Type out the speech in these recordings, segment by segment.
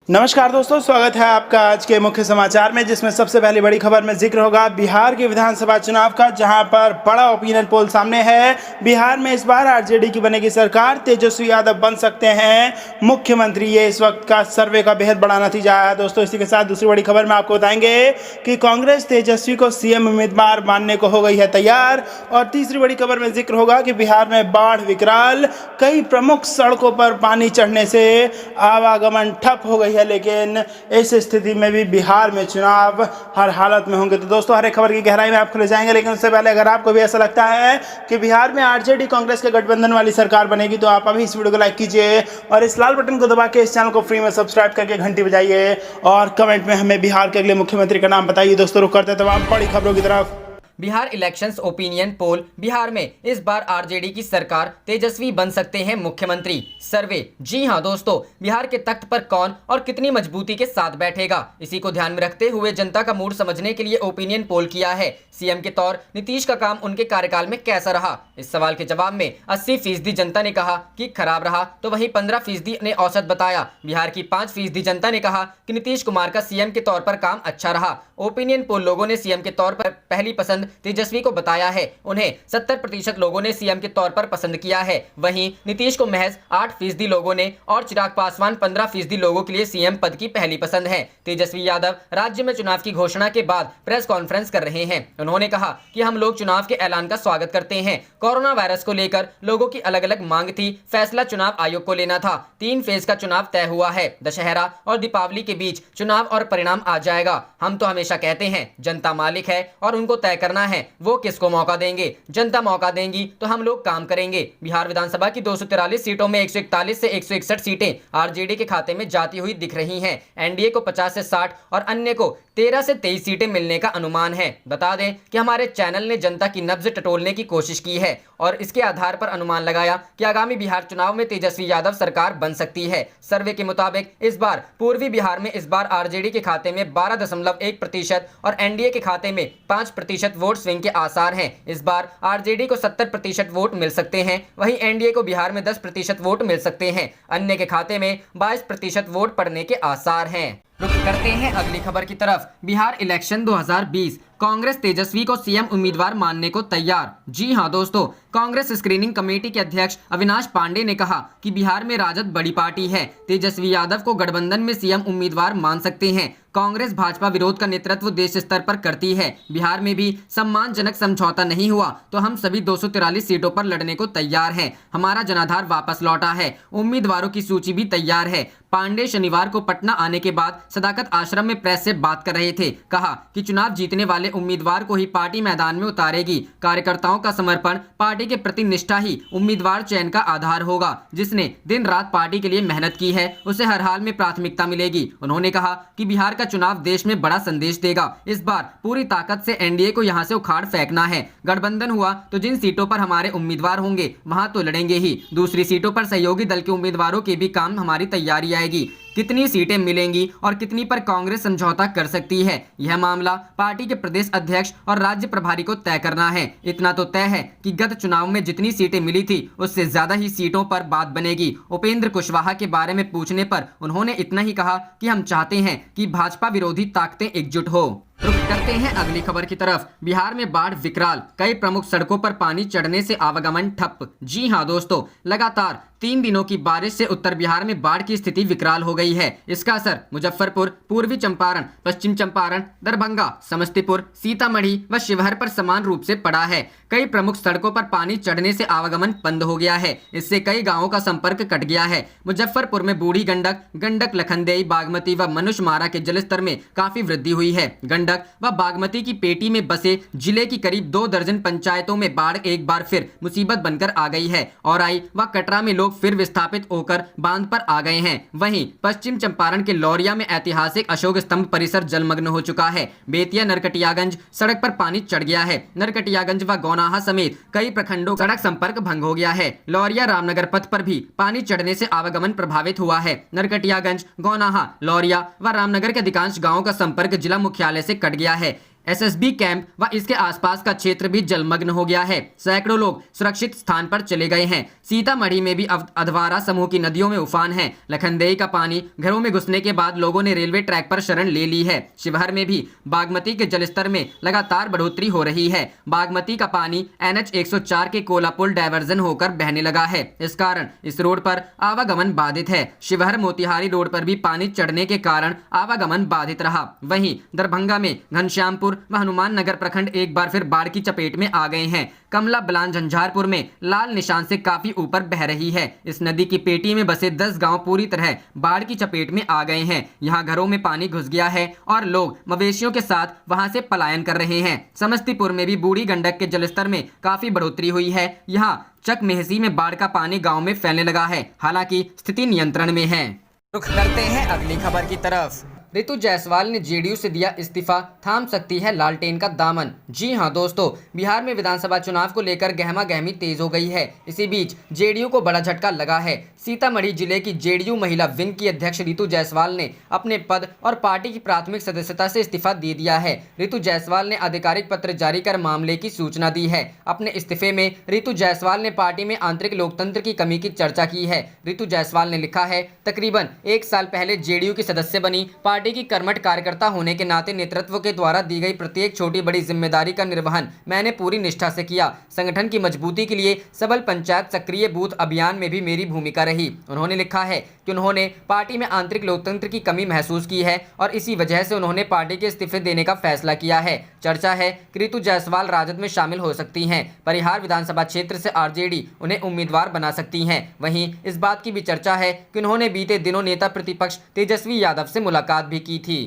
नमस्कार दोस्तों, स्वागत है आपका आज के मुख्य समाचार में, जिसमें सबसे पहली बड़ी खबर में जिक्र होगा बिहार के विधानसभा चुनाव का, जहां पर बड़ा ओपिनियन पोल सामने है। बिहार में इस बार आरजेडी की बनेगी सरकार, तेजस्वी यादव बन सकते हैं मुख्यमंत्री। ये इस वक्त का सर्वे का बेहद बड़ा नतीजा है दोस्तों। इसी के साथ दूसरी बड़ी खबर में आपको बताएंगे कि कांग्रेस तेजस्वी को सीएम उम्मीदवार मानने को हो गई है तैयार। और तीसरी बड़ी खबर में जिक्र होगा कि बिहार में बाढ़ विकराल, कई प्रमुख सड़कों पर पानी चढ़ने से आवागमन ठप हो गई है। लेकिन इस स्थिति में भी बिहार में चुनाव हर हालत में होंगे। तो दोस्तों, हर एक खबर की गहराई में आपको ले जाएंगे। लेकिन उससे पहले अगर आपको भी ऐसा लगता है कि बिहार में आरजेडी कांग्रेस के गठबंधन वाली सरकार बनेगी, तो आप अभी इस वीडियो को लाइक कीजिए और इस लाल बटन को दबा के इस चैनल को फ्री में सब्सक्राइब करके घंटी बजाइए और कमेंट में हमें बिहार के अगले मुख्यमंत्री का नाम बताइए। दोस्तों, रुक करते तमाम बड़ी खबरों की तरफ। Bihar elections opinion poll. Bihar में इस बार आरजेडी की सरकार, तेजस्वी बन सकते हैं मुख्यमंत्री। सर्वे। जी हां दोस्तों, बिहार के तख्त पर कौन और कितनी मजबूती के साथ बैठेगा, इसी को ध्यान में रखते हुए जनता का मूड समझने के लिए ओपिनियन पोल किया है। सीएम के तौर नीतीश का काम उनके कार्यकाल में कैसा रहा, इस सवाल के जवाब में 80% जनता ने कहा कि खराब रहा, तो वहीं 15% ने औसत बताया। बिहार की 5% जनता ने कहा कि नीतीश कुमार का सीएम के तौर पर काम अच्छा रहा। ओपिनियन पोल लोगों ने सीएम के तौर पर पहली पसंद तेजस्वी को बताया है। उन्हें 70% लोगों ने सीएम के तौर पर पसंद किया है। वहीं नीतीश को महज 8% लोगों ने और चिराग पासवान 15% लोगों के लिए सीएम पद की पहली पसंद है। तेजस्वी यादव राज्य में चुनाव की घोषणा के बाद प्रेस कॉन्फ्रेंस कर रहे हैं। उन्होंने कहा कि हम लोग चुनाव के ऐलान का स्वागत करते हैं। कोरोना वायरस को लेकर लोगों की अलग अलग मांग थी, फैसला चुनाव आयोग को लेना था। 3 फेज का चुनाव तय हुआ है। दशहरा और दीपावली के बीच चुनाव और परिणाम आ जाएगा। हम तो हमेशा कहते हैं जनता मालिक है और उनको तय करना है वो किसको मौका देंगे। जनता मौका देंगी तो हम लोग काम करेंगे। बिहार विधानसभा की 243 सीटों में 141 से 161 सीटें आरजेडी के खाते में जाती हुई दिख रही हैं। एनडीए को 50 से 60 और अन्य को 13 से 23 सीटें मिलने का अनुमान है। बता दें कि हमारे चैनल ने जनता की नब्ज टटोलने की कोशिश की है और इसके आधार पर अनुमान लगाया कि आगामी बिहार चुनाव में तेजस्वी यादव सरकार बन सकती है। सर्वे के मुताबिक इस बार पूर्वी बिहार में इस बार आरजेडी के खाते में 12.1% और एनडीए के खाते में 5% वोट स्विंग के आसार हैं। इस बार आरजेडी को 70% वोट मिल सकते हैं, वहीं एनडीए को बिहार में 10% वोट मिल सकते हैं। अन्य के खाते में 22% वोट पड़ने के आसार हैं। रुक करते हैं अगली खबर की तरफ। बिहार इलेक्शन 2020, कांग्रेस तेजस्वी को सीएम उम्मीदवार मानने को तैयार। जी हां दोस्तों, कांग्रेस स्क्रीनिंग कमेटी के अध्यक्ष अविनाश पांडे ने कहा कि बिहार में राजद बड़ी पार्टी है, तेजस्वी यादव को गठबंधन में सीएम उम्मीदवार मान सकते हैं। कांग्रेस भाजपा विरोध का नेतृत्व देश स्तर पर करती है। बिहार में भी सम्मानजनक समझौता नहीं हुआ तो हम सभी 243 सीटों पर लड़ने को तैयार हैं। हमारा जनाधार वापस लौटा है, उम्मीदवारों की सूची भी तैयार है। पांडे शनिवार को पटना आने के बाद सदाकत आश्रम में प्रेस से बात कर रहे थे। कहा कि चुनाव जीतने वाले उम्मीदवार को ही पार्टी मैदान में उतारेगी। कार्यकर्ताओं का समर्पण, पार्टी के प्रति निष्ठा ही उम्मीदवार चयन का आधार होगा। जिसने दिन रात पार्टी के लिए मेहनत की है उसे हर हाल में प्राथमिकता मिलेगी। उन्होंने कहा कि बिहार का चुनाव देश में बड़ा संदेश देगा। इस बार पूरी ताकत से एनडीए को यहां से उखाड़ फेंकना है। गठबंधन हुआ तो जिन सीटों पर हमारे उम्मीदवार होंगे वहां तो लड़ेंगे ही। दूसरी सीटों पर सहयोगी दल के उम्मीदवारों के भी काम हमारी तैयारी आएगी। कितनी सीटें मिलेंगी और कितनी पर कांग्रेस समझौता कर सकती है, यह मामला पार्टी के प्रदेश अध्यक्ष और राज्य प्रभारी को तय करना है। इतना तो तय है कि गत चुनाव में जितनी सीटें मिली थी उससे ज्यादा ही सीटों पर बात बनेगी। उपेंद्र कुशवाहा के बारे में पूछने पर उन्होंने इतना ही कहा कि हम चाहते हैं कि भाजपा विरोधी ताकतें एकजुट हो। रुक करते हैं अगली खबर की तरफ। बिहार में बाढ़ विकराल, कई प्रमुख सड़कों पर पानी चढ़ने से आवागमन ठप। जी हां दोस्तों, लगातार 3 दिनों की बारिश से उत्तर बिहार में बाढ़ की स्थिति विकराल हो गई है। इसका असर मुजफ्फरपुर, पूर्वी चंपारण, पश्चिम चंपारण, दरभंगा, समस्तीपुर, सीतामढ़ी व शिवहर पर समान रूप से पड़ा है। कई प्रमुख सड़कों पर पानी चढ़ने से आवागमन बंद हो गया है। इससे कई गाँवों का संपर्क कट गया है। मुजफ्फरपुर में बूढ़ी गंडक, गंडक लखनदेई, बागमती व मनुष्यमारा के जलस्तर में काफी वृद्धि हुई है। गंडक व बागमती की पेटी में बसे जिले की करीब 2 दर्जन पंचायतों में बाढ़ एक बार फिर मुसीबत बनकर आ गई है। औराई व कटरा में लोग फिर विस्थापित होकर बांध पर आ गए हैं। वहीं पश्चिम चंपारण के लौरिया में ऐतिहासिक अशोक स्तंभ परिसर जलमग्न हो चुका है। बेतिया नरकटियागंज सड़क पर पानी चढ़ गया है। नरकटियागंज व गौनाहा समेत कई प्रखंडों सड़क संपर्क भंग हो गया है। लौरिया रामनगर पथ पर भी पानी चढ़ने से आवागमन प्रभावित हुआ है। नरकटियागंज, गौनाहा, लौरिया व रामनगर के अधिकांश गाँवों का संपर्क जिला मुख्यालय से कट गया है। एसएसबी कैंप व इसके आसपास का क्षेत्र भी जलमग्न हो गया है। सैकड़ों लोग सुरक्षित स्थान पर चले गए हैं। सीतामढ़ी में भी अधवारा समूह की नदियों में उफान है। लखनदेई का पानी घरों में घुसने के बाद लोगों ने रेलवे ट्रैक पर शरण ले ली है। शिवहर में भी बागमती के जलस्तर में लगातार बढ़ोतरी हो रही है। बागमती का पानी NH 104 के कोला पुल डायवर्जन होकर बहने लगा है। इस कारण इस रोड पर आवागमन बाधित है। शिवहर मोतिहारी रोड पर भी पानी चढ़ने के कारण आवागमन बाधित रहा। वहीं दरभंगा में घनश्यामपुर व हनुमान नगर प्रखंड एक बार फिर बाढ़ की चपेट में आ गए हैं। कमला बलान झंझारपुर में लाल निशान से काफी ऊपर बह रही है। इस नदी की पेटी में बसे 10 गांव पूरी तरह बाढ़ की चपेट में आ गए हैं। यहां घरों में पानी घुस गया है और लोग मवेशियों के साथ वहां से पलायन कर रहे हैं। समस्तीपुर में भी बूढ़ी गंडक के जलस्तर में काफी बढ़ोतरी हुई है। यहां चक मेहसी में बाढ़ का पानी गाँव में फैलने लगा है। हालांकि स्थिति नियंत्रण में है। रुख करते हैं अगली खबर की तरफ। ऋतु जायसवाल ने जेडीयू से दिया इस्तीफा, थाम सकती है लालटेन का दामन। जी हां दोस्तों, बिहार में विधानसभा चुनाव को लेकर गहमा गहमी तेज हो गई है। इसी बीच जेडीयू को बड़ा झटका लगा है। सीतामढ़ी जिले की जेडीयू महिला विंग की अध्यक्ष ऋतु जायसवाल ने अपने पद और पार्टी की प्राथमिक सदस्यता से इस्तीफा दे दिया है। ऋतु जायसवाल ने आधिकारिक पत्र जारी कर मामले की सूचना दी है। अपने इस्तीफे में ऋतु जायसवाल ने पार्टी में आंतरिक लोकतंत्र की कमी की चर्चा की है। ऋतु जायसवाल ने लिखा है, तकरीबन 1 साल पहले जेडीयू की सदस्य बनी। पार्टी की कर्मठ कार्यकर्ता होने के नाते नेतृत्व के द्वारा दी गई प्रत्येक छोटी बड़ी जिम्मेदारी का निर्वहन मैंने पूरी निष्ठा से किया। संगठन की मजबूती के लिए सबल पंचायत सक्रिय बूथ अभियान में भी मेरी भूमिका रही। उन्होंने लिखा है कि उन्होंने पार्टी में आंतरिक लोकतंत्र की कमी महसूस की है और इसी वजह से उन्होंने पार्टी के इस्तीफे देने का फैसला किया है। चर्चा है कि ऋतु जायसवाल राजद में शामिल हो सकती हैं। परिहार विधानसभा क्षेत्र से आरजेडी उन्हें उम्मीदवार बना सकती हैं। वहीं इस बात की भी चर्चा है कि उन्होंने बीते दिनों नेता प्रतिपक्ष तेजस्वी यादव से मुलाकात भी की थी।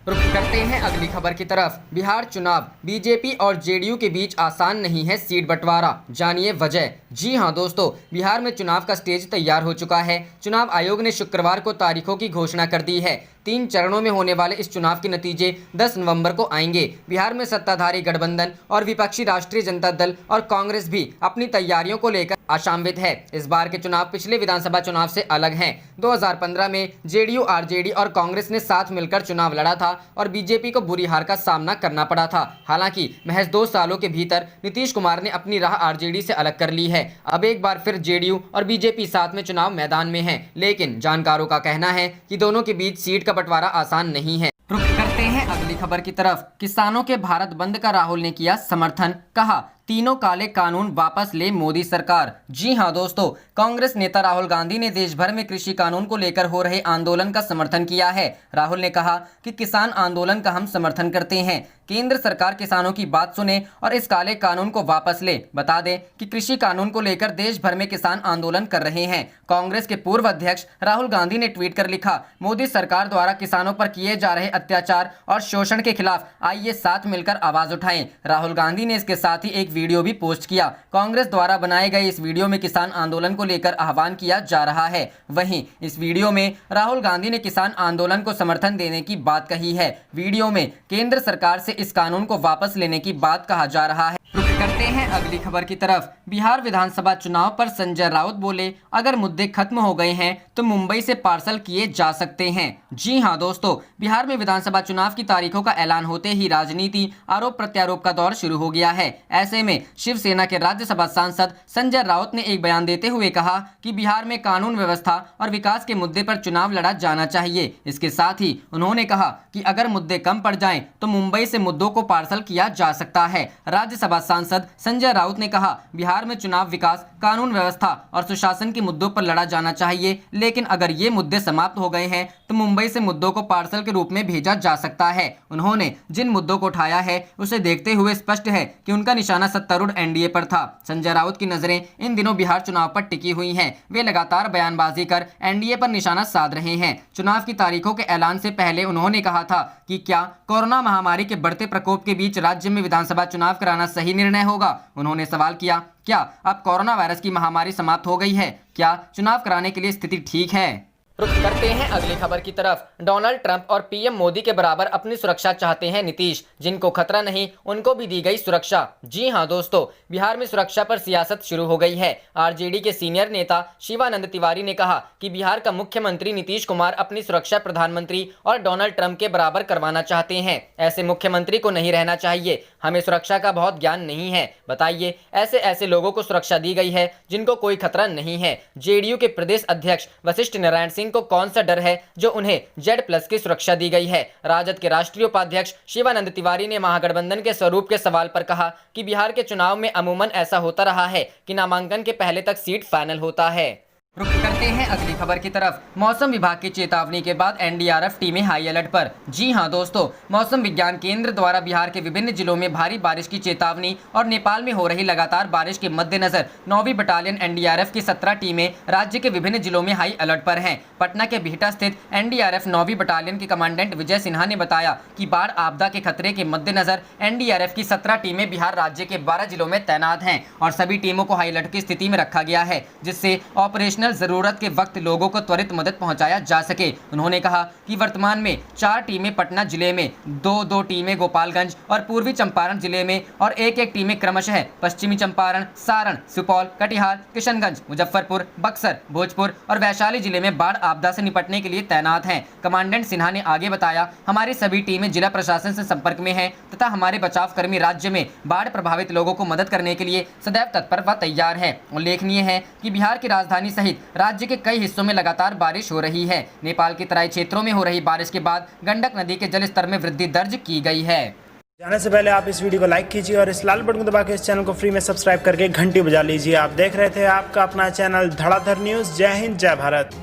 रुख करते हैं अगली खबर की तरफ। बिहार चुनाव, बीजेपी और जेडीयू के बीच आसान नहीं है सीट बंटवारा, जानिए वजह। जी हां दोस्तों, बिहार में चुनाव का स्टेज तैयार हो चुका है। चुनाव आयोग ने शुक्रवार को तारीखों की घोषणा कर दी है। 3 चरणों में होने वाले इस चुनाव के नतीजे 10 नवंबर को आएंगे। बिहार में सत्ताधारी गठबंधन और विपक्षी राष्ट्रीय जनता दल और कांग्रेस भी अपनी तैयारियों को लेकर आशान्वित है। इस बार के चुनाव पिछले विधानसभा चुनाव से अलग हैं। 2015 में जेडीयू, आरजेडी और कांग्रेस ने साथ मिलकर चुनाव लड़ा था और बीजेपी को बुरी हार का सामना करना पड़ा था। हालांकि महज 2 सालों के भीतर नीतीश कुमार ने अपनी राह आरजेडी से अलग कर ली है। अब एक बार फिर जेडीयू और बीजेपी साथ में चुनाव मैदान में हैं। लेकिन जानकारों का कहना है कि दोनों के बीच सीट का बंटवारा आसान नहीं है। रुख करते हैं अगली खबर की तरफ। किसानों के भारत बंद का राहुल ने किया समर्थन, कहा तीनों काले कानून वापस ले मोदी सरकार। जी हां दोस्तों, कांग्रेस नेता राहुल गांधी ने देश भर में कृषि कानून को लेकर हो रहे आंदोलन का समर्थन किया है। राहुल ने कहा कि किसान आंदोलन का हम समर्थन करते हैं। केंद्र सरकार किसानों की बात सुने और इस काले कानून को वापस ले। बता दें कि कृषि कानून को लेकर देश भर में किसान आंदोलन कर रहे हैं। कांग्रेस के पूर्व अध्यक्ष राहुल गांधी ने ट्वीट कर लिखा, मोदी सरकार द्वारा किसानों पर किए जा रहे अत्याचार और शोषण के खिलाफ आइए साथ मिलकर आवाज उठाएं। राहुल गांधी ने इसके साथ ही एक वीडियो भी पोस्ट किया। कांग्रेस द्वारा बनाए गए इस वीडियो में किसान आंदोलन को लेकर आह्वान किया जा रहा है। वहीं इस वीडियो में राहुल गांधी ने किसान आंदोलन को समर्थन देने की बात कही है। वीडियो में केंद्र सरकार से इस कानून को वापस लेने की बात कहा जा रहा है। रुख करते हैं अगली खबर की तरफ। बिहार विधानसभा चुनाव पर संजय राउत बोले, अगर मुद्दे खत्म हो गए हैं तो मुंबई से पार्सल किए जा सकते हैं। जी हां दोस्तों, बिहार में विधानसभा चुनाव की तारीखों का ऐलान होते ही राजनीति आरोप प्रत्यारोप का दौर शुरू हो गया है। ऐसे में शिवसेना के राज्यसभा सांसद संजय राउत ने एक बयान देते हुए कहा कि बिहार में कानून व्यवस्था और विकास के मुद्दे पर चुनाव लड़ा जाना चाहिए। इसके साथ ही उन्होंने कहा कि अगर मुद्दे कम पड़ जाएं तो मुंबई से मुद्दों को पार्सल किया जा सकता है। राज्यसभा सांसद संजय राउत ने कहा, बिहार में चुनाव, विकास, कानून व्यवस्था और सुशासन के मुद्दों पर लड़ा जाना चाहिए, लेकिन अगर ये मुद्दे समाप्त हो गए हैं तो मुंबई से मुद्दों को पार्सल के रूप में भेजा जा सकता है। उन्होंने जिन मुद्दों को उठाया है उसे देखते हुए स्पष्ट है कि उनका निशाना सत्तारूढ़ एनडीए पर था। संजय राउत की नजरें इन दिनों बिहार चुनाव पर टिकी हुई हैं। वे लगातार बयानबाजी कर एनडीए पर निशाना साध रहे हैं। चुनाव की तारीखों के ऐलान से पहले उन्होंने कहा था कि क्या कोरोना महामारी के बढ़ते प्रकोप के बीच राज्य में विधानसभा चुनाव कराना सही निर्णय होगा। उन्होंने सवाल किया, क्या अब कोरोना वायरस की महामारी समाप्त हो गई है? क्या चुनाव कराने के लिए स्थिति ठीक है? रुख करते हैं अगली खबर की तरफ। डोनाल्ड ट्रंप और पीएम मोदी के बराबर अपनी सुरक्षा चाहते हैं नीतीश। जिनको खतरा नहीं उनको भी दी गई सुरक्षा। जी हां दोस्तों, बिहार में सुरक्षा पर सियासत शुरू हो गई है। आरजेडी के सीनियर नेता शिवानंद तिवारी ने कहा कि बिहार का मुख्यमंत्री नीतीश कुमार अपनी सुरक्षा प्रधानमंत्री और डोनाल्ड ट्रंप के बराबर करवाना चाहते हैं। ऐसे मुख्यमंत्री को नहीं रहना चाहिए। हमें सुरक्षा का बहुत ज्ञान नहीं है। बताइए, ऐसे लोगों को सुरक्षा दी गई है जिनको कोई खतरा नहीं है। जेडीयू के प्रदेश अध्यक्ष वशिष्ठ नारायण सिंह को कौन सा डर है जो उन्हें Z+ की सुरक्षा दी गई है। राजद के राष्ट्रीय उपाध्यक्ष शिवानंद तिवारी ने महागठबंधन के स्वरूप के सवाल पर कहा कि बिहार के चुनाव में अमूमन ऐसा होता रहा है कि नामांकन के पहले तक सीट फाइनल होता है। रुख करते हैं अगली खबर की तरफ। मौसम विभाग की चेतावनी के बाद NDRF टीमें हाई अलर्ट पर। जी हां दोस्तों, मौसम विज्ञान केंद्र द्वारा बिहार के विभिन्न जिलों में भारी बारिश की चेतावनी और नेपाल में हो रही लगातार बारिश के मद्देनजर 9वीं बटालियन NDRF की 17 टीमें राज्य के विभिन्न जिलों में हाई अलर्ट पर हैं। पटना के बिहटा स्थित NDRF 9वीं बटालियन के कमांडेंट विजय सिन्हा ने बताया कि बाढ़ आपदा के खतरे के मद्देनजर NDRF की 17 टीमें बिहार राज्य के 12 जिलों में तैनात हैं और सभी टीमों को हाई अलर्ट की स्थिति में रखा गया है, जिससे ऑपरेशनल जरूरत के वक्त लोगों को त्वरित मदद पहुंचाया जा सके। उन्होंने कहा कि वर्तमान में 4 टीमें पटना जिले में, 2 टीमें गोपालगंज और पूर्वी चंपारण जिले में और एक टीमें क्रमशः पश्चिमी चंपारण, सारण, सुपौल, कटिहार, किशनगंज, मुजफ्फरपुर, बक्सर, भोजपुर और वैशाली जिले में बाढ़ आपदा से निपटने के लिए तैनात हैं। कमांडेंट सिन्हा ने आगे बताया, हमारी सभी टीमें जिला प्रशासन से संपर्क में हैं तथा हमारे बचाव कर्मी राज्य में बाढ़ प्रभावित लोगों को मदद करने के लिए सदैव तत्पर व तैयार है। उल्लेखनीय है कि बिहार की राजधानी सहित राज्य के कई हिस्सों में लगातार बारिश हो रही है। नेपाल के तराई क्षेत्रों में हो रही बारिश के बाद गंडक नदी के जल स्तर में वृद्धि दर्ज की गई है। जाने से पहले आप इस वीडियो को लाइक कीजिए और इस लाल बटन को दबा के इस चैनल को फ्री में सब्सक्राइब करके घंटी बजा लीजिए। आप देख रहे थे आपका अपना चैनल धड़ाधड़ न्यूज़। जय हिंद, जय भारत।